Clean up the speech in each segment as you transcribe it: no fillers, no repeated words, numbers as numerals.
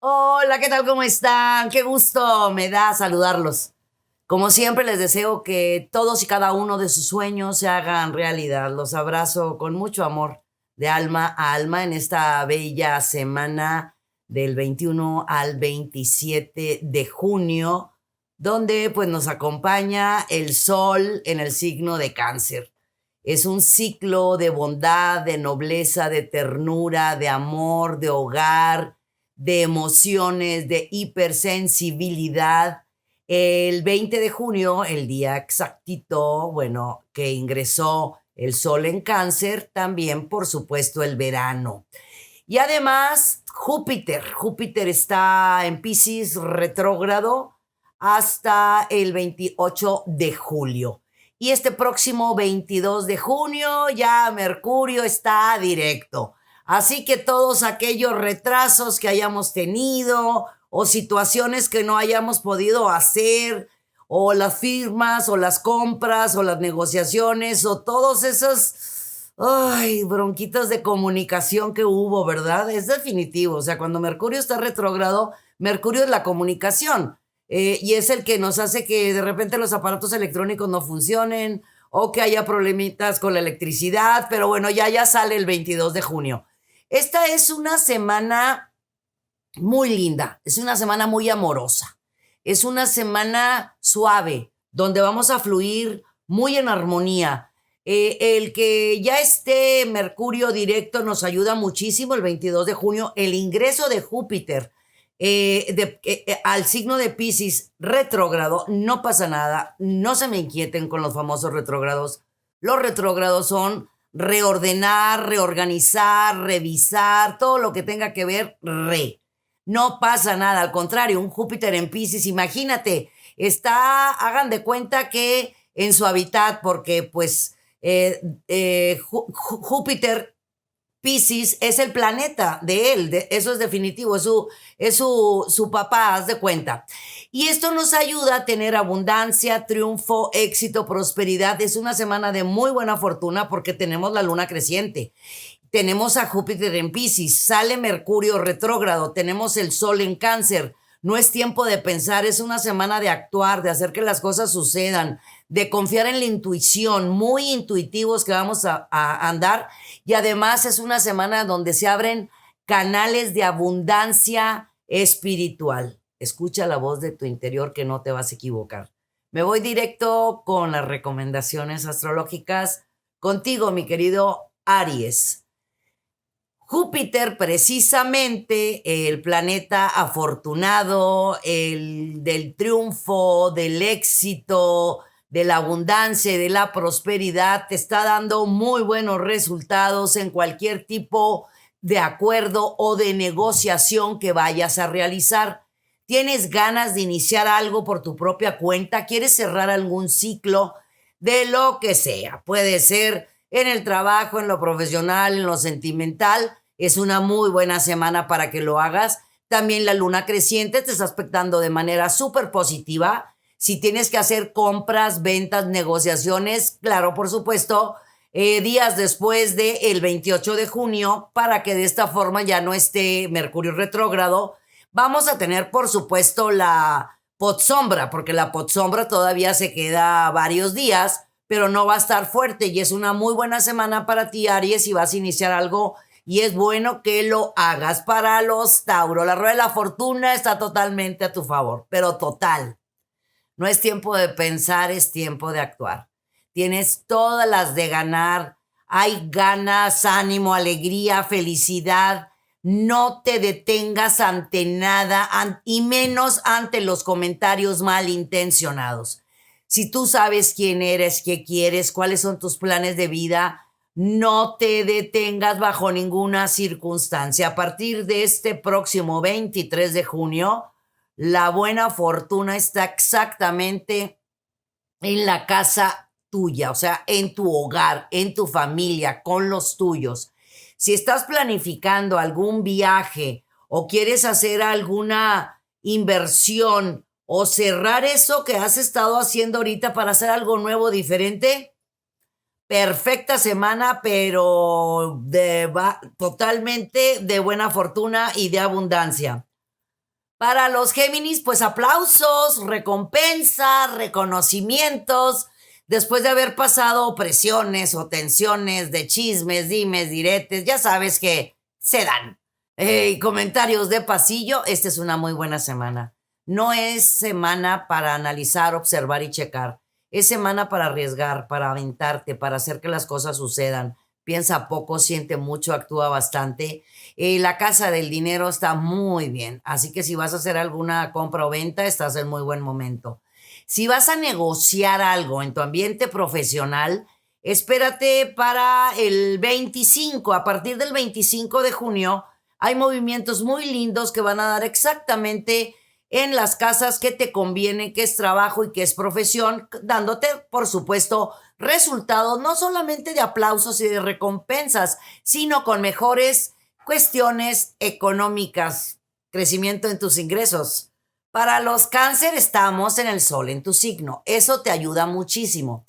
Hola, ¿qué tal? ¿Cómo están? Qué gusto me da saludarlos. Como siempre, les deseo que todos y cada uno de sus sueños se hagan realidad. Los abrazo con mucho amor, de alma a alma, en esta bella semana del 21 al 27 de junio, donde pues nos acompaña el sol en el signo de Cáncer. Es un ciclo de bondad, de nobleza, de ternura, de amor, de hogar, de emociones, de hipersensibilidad. El 20 de junio, el día exactito, bueno, que ingresó el sol en Cáncer, también por supuesto el verano. Y además, Júpiter está en Piscis retrógrado hasta el 28 de julio. Y este próximo 22 de junio ya Mercurio está directo. Así que todos aquellos retrasos que hayamos tenido o situaciones que no hayamos podido hacer, o las firmas, o las compras, o las negociaciones, o todos esos, ay, bronquitas de comunicación que hubo, ¿verdad? Es definitivo. O sea, cuando Mercurio está retrógrado, Mercurio es la comunicación. Y es el que nos hace que de repente los aparatos electrónicos no funcionen o que haya problemitas con la electricidad, pero bueno, ya sale el 22 de junio. Esta es una semana muy linda, es una semana muy amorosa, es una semana suave, donde vamos a fluir muy en armonía. El que ya esté Mercurio directo nos ayuda muchísimo el 22 de junio, el ingreso de Júpiter al signo de Piscis retrógrado, no pasa nada, no se me inquieten con los famosos retrógrados. Los retrógrados son reordenar, reorganizar, revisar, todo lo que tenga que ver, no pasa nada, al contrario, un Júpiter en Piscis, imagínate, hagan de cuenta que en su hábitat, porque pues Júpiter Piscis es el planeta de él, eso es definitivo, es su papá, haz de cuenta. Y esto nos ayuda a tener abundancia, triunfo, éxito, prosperidad. Es una semana de muy buena fortuna porque tenemos la luna creciente. Tenemos a Júpiter en Piscis, sale Mercurio retrógrado, tenemos el Sol en Cáncer. No es tiempo de pensar, es una semana de actuar, de hacer que las cosas sucedan, de confiar en la intuición, muy intuitivos que vamos a andar. Y además es una semana donde se abren canales de abundancia espiritual. Escucha la voz de tu interior que no te vas a equivocar. Me voy directo con las recomendaciones astrológicas contigo, mi querido Aries. Júpiter, precisamente el planeta afortunado, el del triunfo, del éxito, de la abundancia y de la prosperidad, te está dando muy buenos resultados en cualquier tipo de acuerdo o de negociación que vayas a realizar. ¿Tienes ganas de iniciar algo por tu propia cuenta? ¿Quieres cerrar algún ciclo de lo que sea? Puede ser en el trabajo, en lo profesional, en lo sentimental. Es una muy buena semana para que lo hagas. También la luna creciente te está aspectando de manera súper positiva. Si tienes que hacer compras, ventas, negociaciones, claro, por supuesto, días después del 28 de junio, para que de esta forma ya no esté Mercurio retrógrado. Vamos a tener, por supuesto, la potsombra, porque la potsombra todavía se queda varios días, pero no va a estar fuerte y es una muy buena semana para ti, Aries, si vas a iniciar algo y es bueno que lo hagas. Para los Tauro, la rueda de la fortuna está totalmente a tu favor, pero total. No es tiempo de pensar, es tiempo de actuar. Tienes todas las de ganar. Hay ganas, ánimo, alegría, felicidad. No te detengas ante nada y menos ante los comentarios malintencionados. Si tú sabes quién eres, qué quieres, cuáles son tus planes de vida, no te detengas bajo ninguna circunstancia. A partir de este próximo 23 de junio, la buena fortuna está exactamente en la casa tuya, o sea, en tu hogar, en tu familia, con los tuyos. Si estás planificando algún viaje o quieres hacer alguna inversión o cerrar eso que has estado haciendo ahorita para hacer algo nuevo, diferente, perfecta semana, pero totalmente de buena fortuna y de abundancia. Para los Géminis, pues aplausos, recompensas, reconocimientos, después de haber pasado presiones o tensiones de chismes, dimes, diretes, ya sabes que se dan. Comentarios de pasillo, esta es una muy buena semana. No es semana para analizar, observar y checar. Es semana para arriesgar, para aventarte, para hacer que las cosas sucedan. Piensa poco, siente mucho, actúa bastante. La casa del dinero está muy bien, así que si vas a hacer alguna compra o venta, estás en muy buen momento. Si vas a negociar algo en tu ambiente profesional, espérate para el 25. A partir del 25 de junio hay movimientos muy lindos que van a dar exactamente en las casas que te conviene, que es trabajo y que es profesión, dándote, por supuesto, resultados no solamente de aplausos y de recompensas, sino con mejores cuestiones económicas, crecimiento en tus ingresos. Para los cáncer estamos en el sol, en tu signo. Eso te ayuda muchísimo.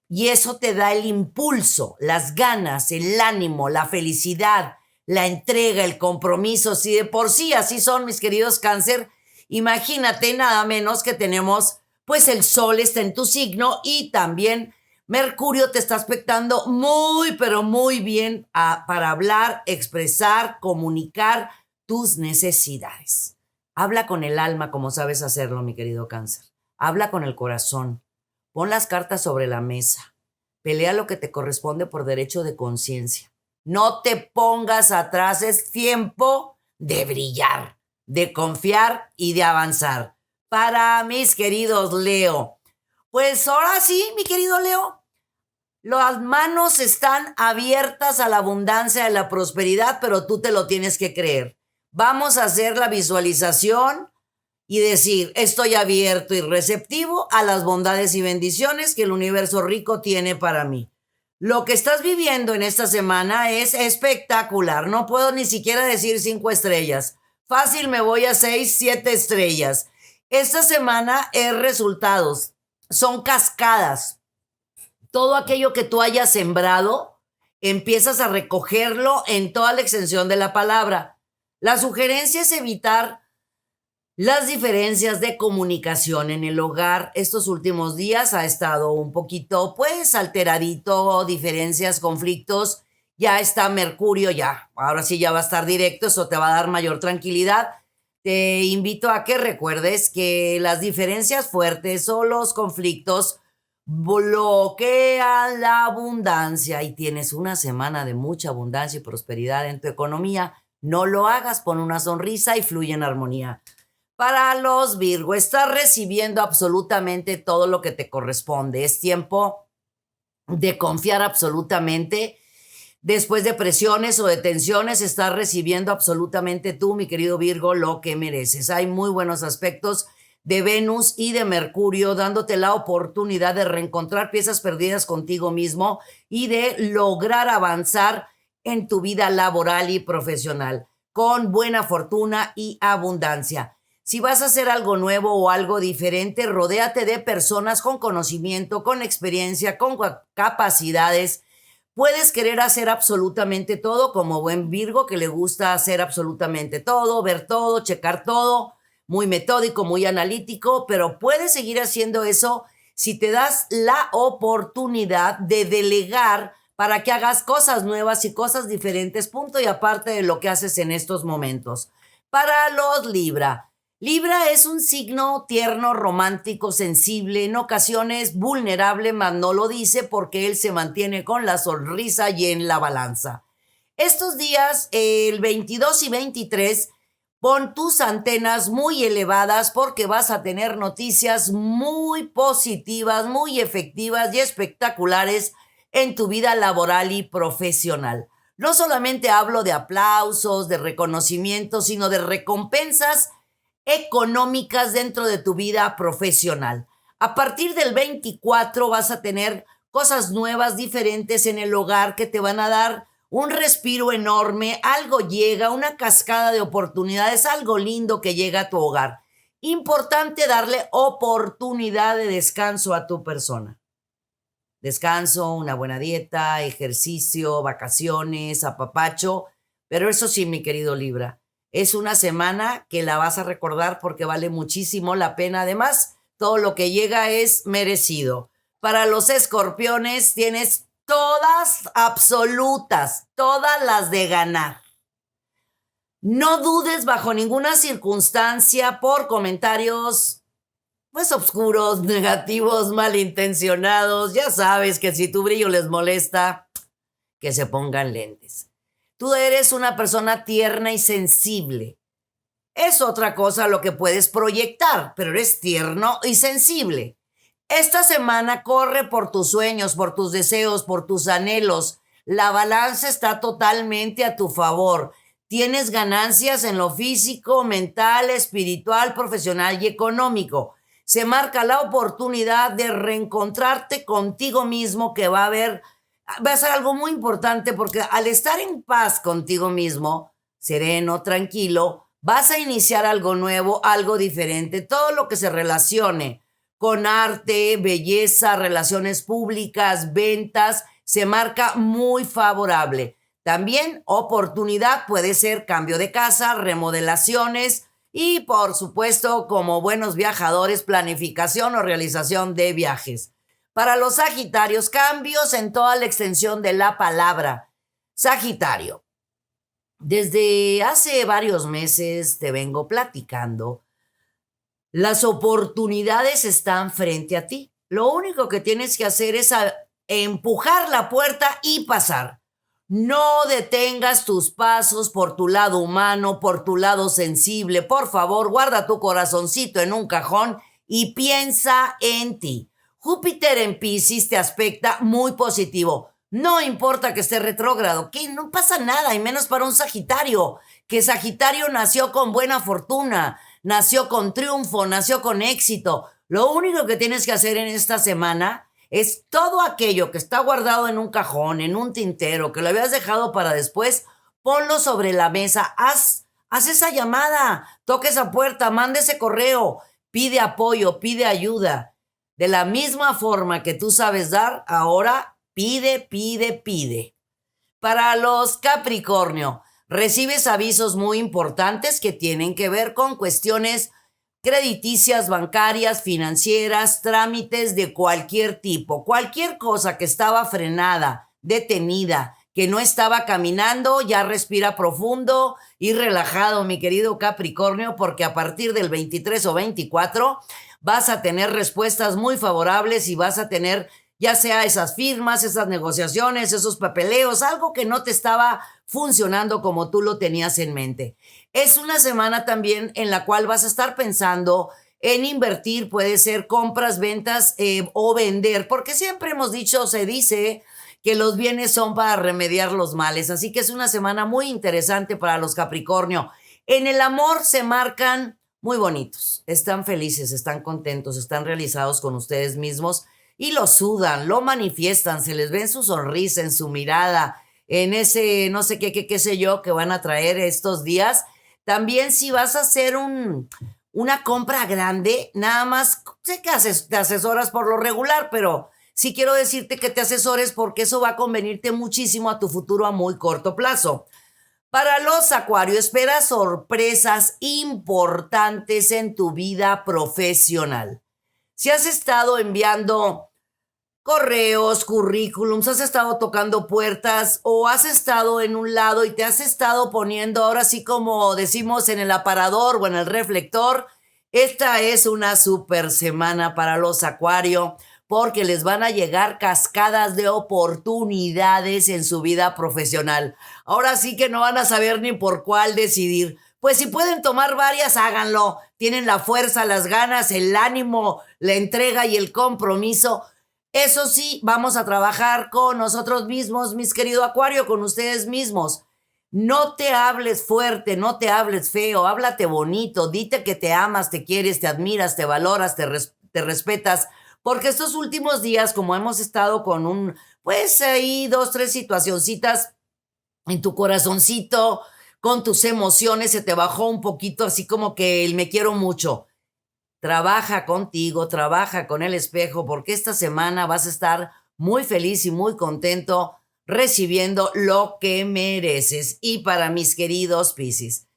Y eso te da el impulso, las ganas, el ánimo, la felicidad, la entrega, el compromiso. Si de por sí así son, mis queridos cáncer, imagínate nada menos que tenemos, pues el sol está en tu signo y también Mercurio te está aspectando muy, pero muy bien para hablar, expresar, comunicar tus necesidades. Habla con el alma como sabes hacerlo, mi querido cáncer. Habla con el corazón. Pon las cartas sobre la mesa. Pelea lo que te corresponde por derecho de conciencia. No te pongas atrás, es tiempo de brillar, de confiar y de avanzar. Para mis queridos Leo, pues ahora sí, mi querido Leo, las manos están abiertas a la abundancia, a la prosperidad, pero tú te lo tienes que creer. Vamos a hacer la visualización y decir, estoy abierto y receptivo a las bondades y bendiciones que el universo rico tiene para mí. Lo que estás viviendo en esta semana es espectacular. No puedo ni siquiera decir 5 estrellas. Fácil me voy a 6, 7 estrellas. Esta semana es resultados. Son cascadas. Todo aquello que tú hayas sembrado, empiezas a recogerlo en toda la extensión de la palabra. La sugerencia es evitar las diferencias de comunicación en el hogar. Estos últimos días ha estado un poquito, pues, alteradito, diferencias, conflictos. Ya está Mercurio, ya. Ahora sí ya va a estar directo, eso te va a dar mayor tranquilidad. Te invito a que recuerdes que las diferencias fuertes o los conflictos bloquean la abundancia y tienes una semana de mucha abundancia y prosperidad en tu economía. No lo hagas, pon una sonrisa y fluye en armonía. Para los Virgo, estás recibiendo absolutamente todo lo que te corresponde. Es tiempo de confiar absolutamente. Después de presiones o de tensiones, estás recibiendo absolutamente tú, mi querido Virgo, lo que mereces. Hay muy buenos aspectos de Venus y de Mercurio, dándote la oportunidad de reencontrar piezas perdidas contigo mismo y de lograr avanzar en tu vida laboral y profesional con buena fortuna y abundancia. Si vas a hacer algo nuevo o algo diferente, rodéate de personas con conocimiento, con experiencia, con capacidades. Puedes querer hacer absolutamente todo como buen Virgo que le gusta hacer absolutamente todo, ver todo, checar todo, muy metódico, muy analítico, pero puedes seguir haciendo eso si te das la oportunidad de delegar para que hagas cosas nuevas y cosas diferentes, punto y aparte de lo que haces en estos momentos. Para los Libra. Libra es un signo tierno, romántico, sensible, en ocasiones vulnerable, mas no lo dice porque él se mantiene con la sonrisa y en la balanza. Estos días, el 22 y 23, pon tus antenas muy elevadas porque vas a tener noticias muy positivas, muy efectivas y espectaculares en tu vida laboral y profesional. No solamente hablo de aplausos, de reconocimientos, sino de recompensas económicas dentro de tu vida profesional. A partir del 24 vas a tener cosas nuevas, diferentes en el hogar que te van a dar un respiro enorme, algo llega, una cascada de oportunidades, algo lindo que llega a tu hogar. Importante darle oportunidad de descanso a tu persona. Descanso, una buena dieta, ejercicio, vacaciones, apapacho, pero eso sí, mi querido Libra, Es una semana que la vas a recordar porque vale muchísimo la pena. Además, todo lo que llega es merecido. Para los escorpiones tienes todas, absolutas, todas las de ganar. No dudes bajo ninguna circunstancia por comentarios, pues, oscuros, negativos, malintencionados. Ya sabes que si tu brillo les molesta, que se pongan lentes. Tú eres una persona tierna y sensible. Es otra cosa lo que puedes proyectar, pero eres tierno y sensible. Esta semana corre por tus sueños, por tus deseos, por tus anhelos. La balanza está totalmente a tu favor. Tienes ganancias en lo físico, mental, espiritual, profesional y económico. Se marca la oportunidad de reencontrarte contigo mismo, que va a ser algo muy importante, porque al estar en paz contigo mismo, sereno, tranquilo, vas a iniciar algo nuevo, algo diferente. Todo lo que se relacione con arte, belleza, relaciones públicas, ventas, se marca muy favorable. También oportunidad puede ser cambio de casa, remodelaciones y, por supuesto, como buenos viajadores, planificación o realización de viajes. Para los Sagitarios, cambios en toda la extensión de la palabra. Sagitario, desde hace varios meses te vengo platicando. Las oportunidades están frente a ti. Lo único que tienes que hacer es empujar la puerta y pasar. No detengas tus pasos por tu lado humano, por tu lado sensible. Por favor, guarda tu corazoncito en un cajón y piensa en ti. Júpiter en Piscis te aspecta muy positivo. No importa que esté retrógrado, que no pasa nada, y menos para un Sagitario, que Sagitario nació con buena fortuna, nació con triunfo, nació con éxito. Lo único que tienes que hacer en esta semana es todo aquello que está guardado en un cajón, en un tintero, que lo habías dejado para después, ponlo sobre la mesa, haz esa llamada, toca esa puerta, manda ese correo, pide apoyo, pide ayuda. De la misma forma que tú sabes dar, ahora pide, pide, pide. Para los Capricornio, recibes avisos muy importantes que tienen que ver con cuestiones crediticias, bancarias, financieras, trámites de cualquier tipo. Cualquier cosa que estaba frenada, detenida, que no estaba caminando, ya respira profundo y relajado, mi querido Capricornio, porque a partir del 23 o 24 vas a tener respuestas muy favorables y vas a tener ya sea esas firmas, esas negociaciones, esos papeleos, algo que no te estaba funcionando como tú lo tenías en mente. Es una semana también en la cual vas a estar pensando en invertir, puede ser compras, ventas o vender, porque siempre hemos dicho, se dice que los bienes son para remediar los males, así que es una semana muy interesante para los Capricornio. En el amor se marcan muy bonitos, están felices, están contentos, están realizados con ustedes mismos y lo sudan, lo manifiestan, se les ve en su sonrisa, en su mirada, en ese no sé qué sé yo que van a traer estos días. También si vas a hacer una compra grande, nada más sé que te asesoras por lo regular, pero sí quiero decirte que te asesores porque eso va a convenirte muchísimo a tu futuro a muy corto plazo. Para los Acuario, espera sorpresas importantes en tu vida profesional. Si has estado enviando correos, currículums, has estado tocando puertas o has estado en un lado y te has estado poniendo, ahora sí como decimos, en el aparador o en el reflector, esta es una super semana para los Acuario porque les van a llegar cascadas de oportunidades en su vida profesional. Ahora sí que no van a saber ni por cuál decidir. Pues si pueden tomar varias, háganlo. Tienen la fuerza, las ganas, el ánimo, la entrega y el compromiso. Eso sí, vamos a trabajar con nosotros mismos, mis queridos Acuario, con ustedes mismos. No te hables fuerte, no te hables feo, háblate bonito, dite que te amas, te quieres, te admiras, te valoras, te respetas, porque estos últimos días, como hemos estado con pues ahí 2, 3 situacioncitas en tu corazoncito, con tus emociones, se te bajó un poquito así como que el me quiero mucho. Trabaja contigo, trabaja con el espejo, porque esta semana vas a estar muy feliz y muy contento recibiendo lo que mereces. Y para mis queridos Piscis,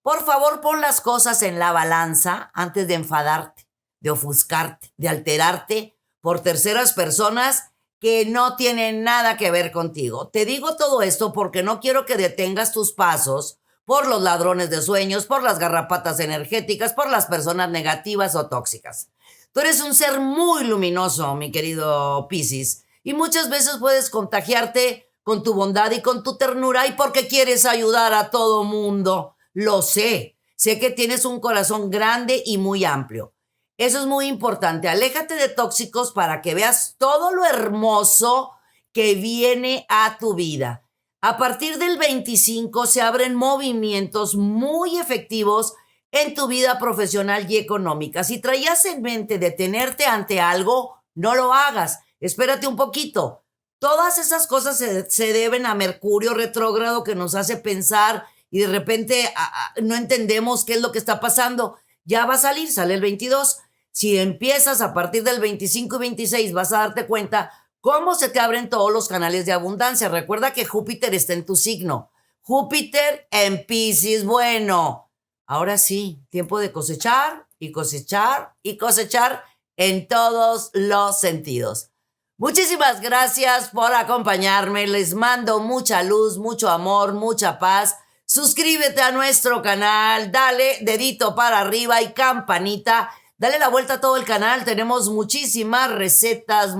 Por favor, pon las cosas en la balanza antes de enfadarte, de ofuscarte, de alterarte por terceras personas que no tienen nada que ver contigo. Te digo todo esto porque no quiero que detengas tus pasos por los ladrones de sueños, por las garrapatas energéticas, por las personas negativas o tóxicas. Tú eres un ser muy luminoso, mi querido Piscis, y muchas veces puedes contagiarte con tu bondad y con tu ternura y porque quieres ayudar a todo mundo. Lo sé. Sé que tienes un corazón grande y muy amplio. Eso es muy importante. Aléjate de tóxicos para que veas todo lo hermoso que viene a tu vida. A partir del 25 se abren movimientos muy efectivos en tu vida profesional y económica. Si traías en mente detenerte ante algo, no lo hagas. Espérate un poquito. Todas esas cosas se deben a Mercurio retrógrado que nos hace pensar y de repente no entendemos qué es lo que está pasando. Ya va a salir, sale el 22. Si empiezas a partir del 25 y 26, vas a darte cuenta cómo se te abren todos los canales de abundancia. Recuerda que Júpiter está en tu signo. Júpiter en Piscis. Bueno, ahora sí, tiempo de cosechar y cosechar y cosechar en todos los sentidos. Muchísimas gracias por acompañarme. Les mando mucha luz, mucho amor, mucha paz. Suscríbete a nuestro canal, dale dedito para arriba y campanita. Dale la vuelta a todo el canal. Tenemos muchísimas recetas,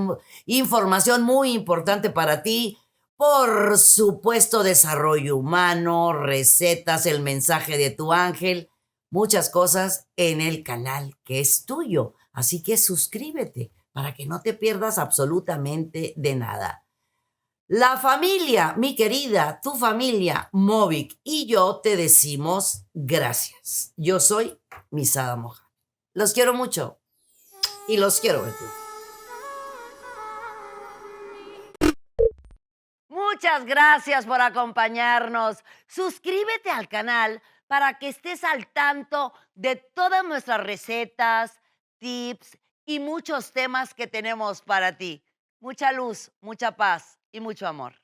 información muy importante para ti. Por supuesto, desarrollo humano, recetas, el mensaje de tu ángel. Muchas cosas en el canal que es tuyo. Así que suscríbete para que no te pierdas absolutamente de nada. La familia, mi querida, tu familia, Movic y yo te decimos gracias. Yo soy Misada Moja. Los quiero mucho y los quiero ver. Muchas gracias por acompañarnos. Suscríbete al canal para que estés al tanto de todas nuestras recetas, tips y muchos temas que tenemos para ti. Mucha luz, mucha paz y mucho amor.